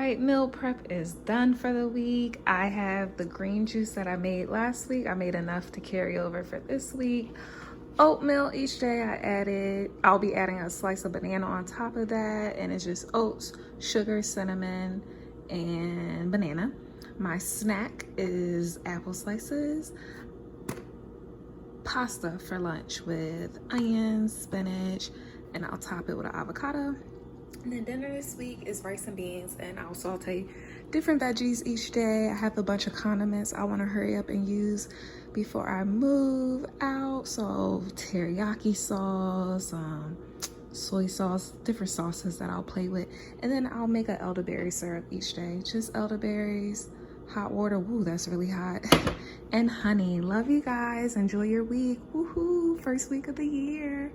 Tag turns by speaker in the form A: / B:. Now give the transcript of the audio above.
A: right, meal prep is done for the week. I have the green juice that I made last week. I made enough to carry over for this week. Oatmeal each day I'll be adding a slice of banana on top of that, and it's just oats, sugar, cinnamon, and banana. My snack is apple slices, pasta for lunch with onions, spinach, and I'll top it with an avocado. And then dinner this week is rice and beans, and I'll saute different veggies each day. I have a bunch of condiments I want to hurry up and use before I move out. So teriyaki sauce, soy sauce, different sauces that I'll play with. And then I'll make an elderberry syrup each day. Just elderberries, hot water, woo, that's really hot, and honey. Love you guys. Enjoy your week. Woohoo, first week of the year.